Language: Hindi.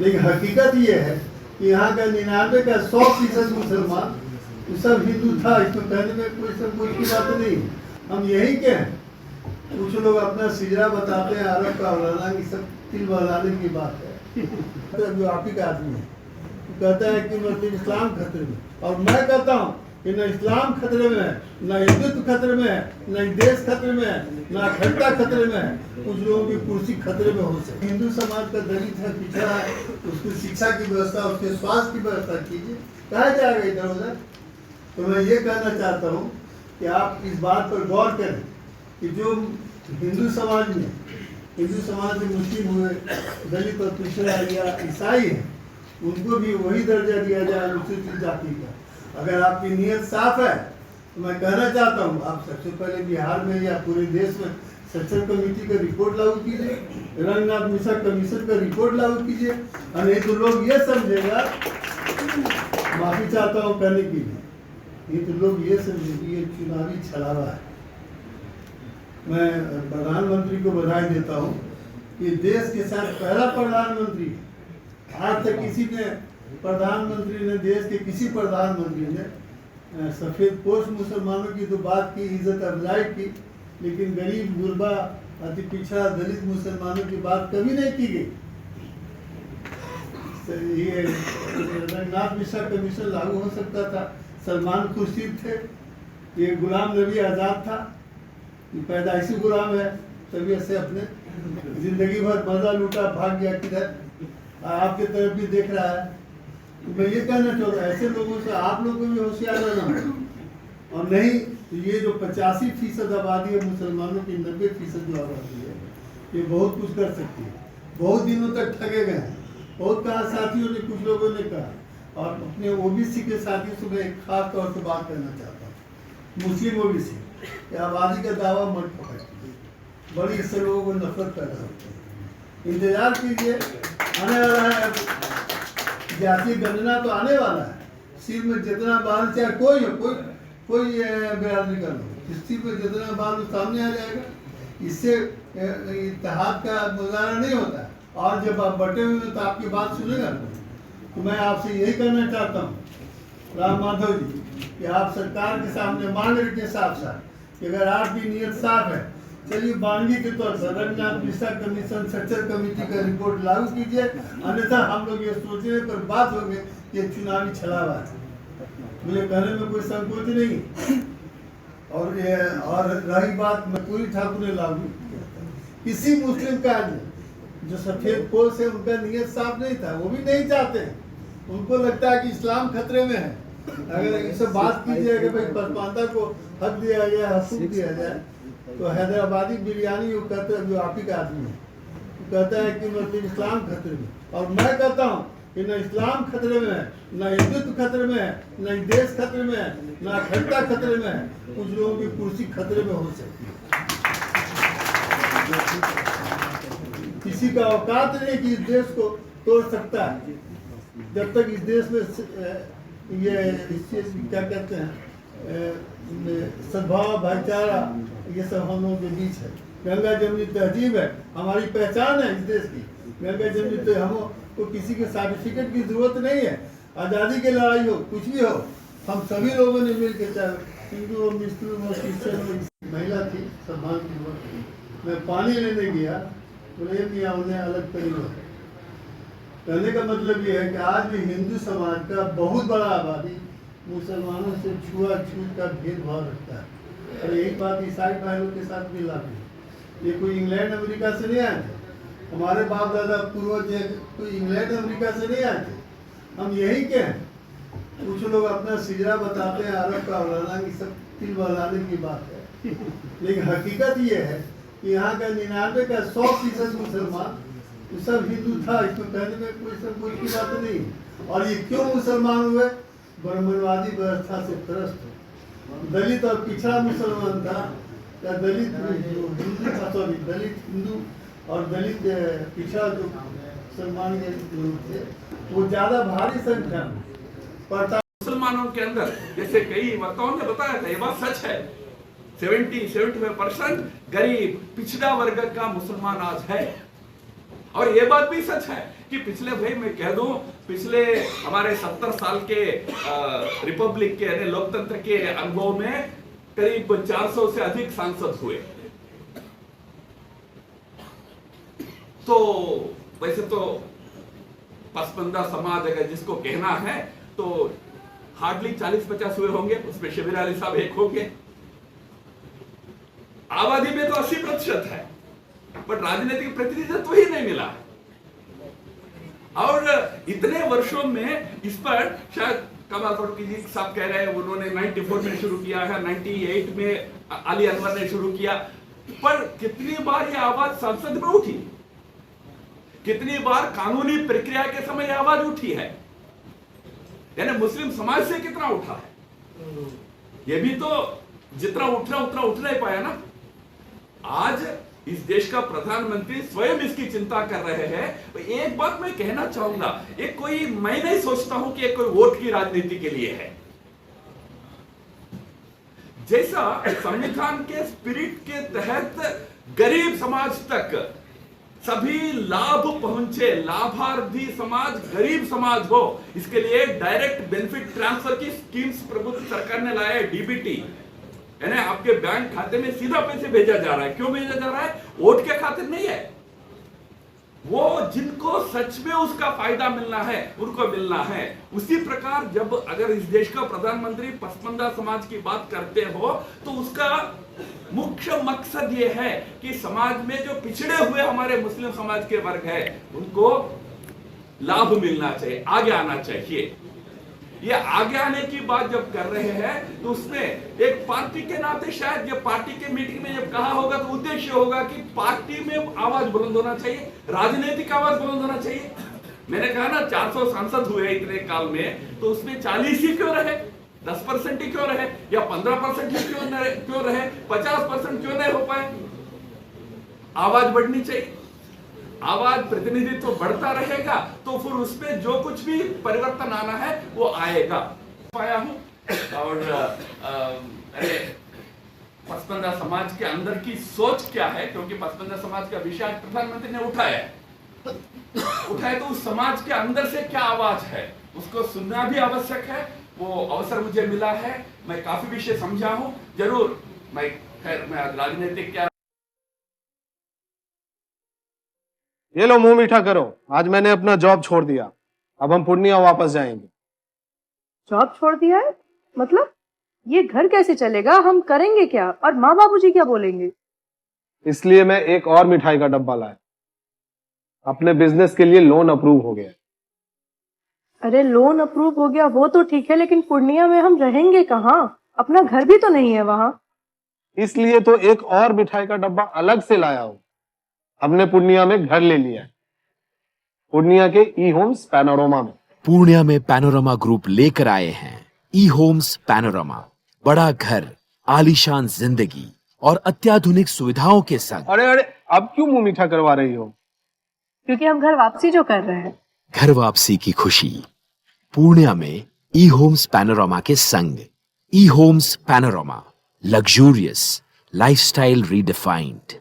लेकिन हकीकत ये है कि यहाँ का 99 का 100% मुसलमान सब हिंदू था। इसमें कहने में कोई संकोच की बात नहीं। हम यही के हैं। कुछ लोग अपना सिजरा बताते हैं अरब का औलाना की, सब तिल बहलाने की बात है। तो जो आप ही का आदमी है कहता है कि मतलब इस्लाम खतरे में, और मैं कहता हूँ कि न इस्लाम खतरे में है, न हिंदुत्व खतरे में है, न देश खतरे में है, न अखंडता खतरे में है। कुछ लोगों की कुर्सी खतरे में हो सकती है। हिंदू समाज का दलित है, पिछड़ा है, उसकी शिक्षा की व्यवस्था, उसके स्वास्थ्य की व्यवस्था कीजिए। कहा जाएगा इधर उधर। तो मैं ये कहना चाहता हूँ कि आप इस बात पर गौर करें कि जो हिंदू समाज में मुस्लिम हुए, दलित और पिछड़ा या ईसाई है, उनको भी वही दर्जा दिया जाए अनुसूचित जाति का। अगर आपकी नीयत साफ है तो मैं कहना चाहता हूँ आप सबसे पहले बिहार में या पूरे देश में सेक्शन कमेटी का रिपोर्ट लागू कीजिए, रंगनाथ मिश्रा कमीशन का रिपोर्ट लागू कीजिए। और नहीं तो लोग ये समझेगा, माफी चाहता हूँ कहने के लिए, नहीं तो लोग ये समझेंगे ये चुनावी छलावा है। मैं प्रधानमंत्री को बधाई देता हूँ, ये देश के साथ पहला प्रधानमंत्री है। आज तक किसी ने प्रधानमंत्री ने, देश के किसी प्रधानमंत्री ने सफेद पोष मुसलमानों की तो बात की, इज्जत अफजाई की, लेकिन गरीब गुरबा अति पिछड़ा दलित मुसलमानों की बात कभी नहीं की गई। ये रंगनाथ मिश्रा कमीशन लागू हो सकता था, सलमान खुर्शीद थे, ये गुलाम नबी आज़ाद था, ये पैदाइशी गुलाम है, तबीयत से अपने जिंदगी भर मजा लूटा, भाग गया किधर, आपके तरफ भी देख रहा है। तो मैं ये कहना चाहता हूँ ऐसे लोगों से आप लोग को भी होशियार रहना। और नहीं तो ये जो 85% आबादी है मुसलमानों की, 90% जो आबादी है, ये बहुत कुछ कर सकती है। बहुत दिनों तक ठगे गए हैं, बहुत कहा साथियों ने, कुछ लोगों ने कहा। और अपने ओबीसी के साथियों से मैं एक खास तौर से बात करना चाहता हूँ, मुस्लिम ओबीसी आबादी का दावा मत पकड़िए, बड़ी इससे लोगों को नफरत पैदा होती है। इंतजार कीजिए, आने वाला है जातीय गणना, तो आने वाला है। सिर में जितना बाल, चाहे कोई हो, कोई बिरादरी का लोग, सिर में जितना बाल सामने आ जाएगा। इससे इत्तेहाद का मुजाहरा नहीं होता। और जब आप बटे हुए तो आपकी बात सुनेगा। तो मैं आपसे यही कहना चाहता हूँ राम माधव जी कि आप सरकार के सामने मांग रखे साफ साफ कि अगर आपकी नीयत साफ है, चलिए बानगी के तौर पर Ranganath Mishra commission sector committee का रिपोर्ट लागू कीजिए। अन्यथा हम लोग ये सोचने पर बात हो गए कि चुनावी छलावा है। मुझे कहने में कोई संकोच नहीं। और रही बात मकबूली ठाकुर ने लागू किसी मुस्लिम का जो सफेद पोष है, उनका नीयत साफ नहीं था, वो भी नहीं चाहते हैं। उनको लगता है कि इस्लाम खतरे में है। अगर इससे बात की जाए कि भाई पसमानदा को हक दिया गया, हकूक दिया जाए, तो हैदराबादी बिरयानी वो कहते हैं, जो आप ही का आदमी है, वो कहता है कि मतलब इस्लाम खतरे में। और मैं कहता हूँ कि न इस्लाम खतरे में है, न हिंदुत्व खतरे में है, न देश खतरे में है, न अखंडता खतरे में है। कुछ लोगों की कुर्सी खतरे में हो सकती है। किसी का औकात नहीं कि इस देश को तोड़ सकता है। जब तक इस देश में ये क्या कहते हैं सद्भाव, भाईचारा, ये सब हम लोगों के बीच है। गंगा जमुनी तहजीब है, हमारी पहचान है इस देश की। गंगा जमुनी तो हमको किसी के सर्टिफिकेट की जरूरत नहीं है। आज़ादी की लड़ाई हो, कुछ भी हो, हम सभी लोगों ने मिल के, चाहे हिंदू हो, मुस्लिम हो, क्रिश्चियन हो। महिला थी, सम्मान की बात। मैं पानी लेने गया, बोले मियाँ उन्हें अलग तरीका। कहने का मतलब ये है कि आज भी हिंदू समाज का बहुत बड़ा आबादी मुसलमानों से छुआछूत का भेदभाव रखता है। और यही बात ईसाई भाइयों के साथ भी लागू है। ये कोई इंग्लैंड अमेरिका से नहीं आए थे, हमारे बाप दादा पूर्वज कोई इंग्लैंड अमेरिका से नहीं आए थे। हम यही के हैं। कुछ लोग अपना सिजरा बताते हैं अरब का औलाना की, सब तिल बहलाने की बात है। लेकिन हकीकत ये है कि यहाँ का 99 का 100% मुसलमान सब हिंदू था। इसमें कहने में कोई संकोच की बात नहीं। और ये क्यों मुसलमान हुए? ब्राह्मणवादी व्यवस्था से त्रस्त। दलित और पिछड़ा मुसलमान था, या दलित हिंदू था, सॉरी दलित हिंदू और दलित पिछड़ा जो मुसलमान के लोग थे, वो ज्यादा भारी संख्या में पड़ता। मुसलमानों के अंदर जैसे कई वक्ताओं ने बताया था, ये बात सच है, 75% गरीब पिछड़ा वर्ग का मुसलमान आज है। और ये बात भी सच है कि पिछले, भाई मैं कह दूं, पिछले हमारे 70 साल के रिपब्लिक के यानी लोकतंत्र के अनुभव में करीब 400 से अधिक सांसद हुए। तो वैसे तो पसमंदा समाज अगर जिसको कहना है तो हार्डली 40-50 हुए होंगे, उसमें शबीर अली साहब एक होंगे। आबादी में तो 80% है, बट राजनीतिक प्रतिनिधित्व ही नहीं मिला। और इतने वर्षों में इस पर शायद कमाल फारूकी जी साहब कह रहे हैं उन्होंने 94 में शुरू किया है, 98 में अली अनवर ने शुरू किया, पर कितनी बार ये आवाज संसद में उठी, कितनी बार कानूनी प्रक्रिया के समय यह आवाज उठी है, यानी मुस्लिम समाज से कितना उठा है, ये भी तो जितना उठना उतना उठ नहीं पाया ना। आज इस देश का प्रधानमंत्री स्वयं इसकी चिंता कर रहे हैं। एक बात मैं कहना चाहूंगा, ये कोई, मैं नहीं सोचता हूं कि ये कोई वोट की राजनीति के लिए है। जैसा संविधान के स्पिरिट के तहत गरीब समाज तक सभी लाभ पहुंचे, लाभार्थी समाज गरीब समाज हो, इसके लिए डायरेक्ट बेनिफिट ट्रांसफर की स्कीम्स प्रभुत्व सरकार ने लाया है, डीबीटी, यानी आपके बैंक खाते में सीधा पैसे भेजा जा रहा है। क्यों भेजा जा रहा है? वोट के खातिर नहीं है, वो जिनको सच में उसका फायदा मिलना है उनको मिलना है। उसी प्रकार जब अगर इस देश का प्रधानमंत्री पसमंदा समाज की बात करते हो तो उसका मुख्य मकसद ये है कि समाज में जो पिछड़े हुए हमारे मुस्लिम समाज के वर्ग है उनको लाभ मिलना चाहिए, आगे आना चाहिए। ये आगे आने की बात जब कर रहे हैं तो उसमें एक पार्टी के नाते शायद ये पार्टी के मीटिंग में जब कहा होगा तो उद्देश्य होगा कि पार्टी में आवाज बुलंद होना चाहिए, राजनीतिक आवाज बुलंद होना चाहिए। मैंने कहा ना 400 सांसद हुए इतने काल में, तो उसमें 40 ही क्यों रहे, 10% ही क्यों रहे, या 15% ही क्यों रहे, 50% क्यों नहीं हो पाए? आवाज बढ़नी चाहिए, आवाज प्रतिनिधित्व बढ़ता रहेगा तो फिर उसमें जो कुछ भी परिवर्तन आना है वो आएगा। पाया हूं और पसमंदा समाज के अंदर की सोच क्या है, क्योंकि पसमंदा समाज का विषय प्रधानमंत्री ने उठाया तो उस समाज के अंदर से क्या आवाज है उसको सुनना भी आवश्यक है। वो अवसर मुझे मिला है, मैं काफी विषय समझा हूं, जरूर मैं राजनीतिक क्या। ये लो मुंह मीठा करो, आज मैंने अपना जॉब छोड़ दिया, अब हम पूर्णिया वापस जाएंगे। जॉब छोड़ दिया है? मतलब ये घर कैसे चलेगा, हम करेंगे क्या, और माँ बाबूजी क्या बोलेंगे? इसलिए मैं एक और मिठाई का डब्बा लाया, अपने बिजनेस के लिए लोन अप्रूव हो गया। अरे लोन अप्रूव हो गया वो तो ठीक है, लेकिन पूर्णिया में हम रहेंगे कहाँ? अपना घर भी तो नहीं है वहाँ। इसलिए तो एक और मिठाई का डब्बा अलग से लाया हूं। हमने पूर्णिया में घर ले लिया है, पूर्णिया के ई होम्स पैनोरमा में। पूर्णिया में पैनोरमा ग्रुप लेकर आए हैं ई होम्स पैनोरमा, बड़ा घर, आलीशान जिंदगी और अत्याधुनिक सुविधाओं के संग। अरे अरे अब क्यों मुंह मीठा करवा रही हो? क्योंकि हम घर वापसी जो कर रहे हैं। घर वापसी की खुशी पूर्णिया में ई होम्स पैनोरमा के संग। E Homes Panorama, luxurious lifestyle redefined.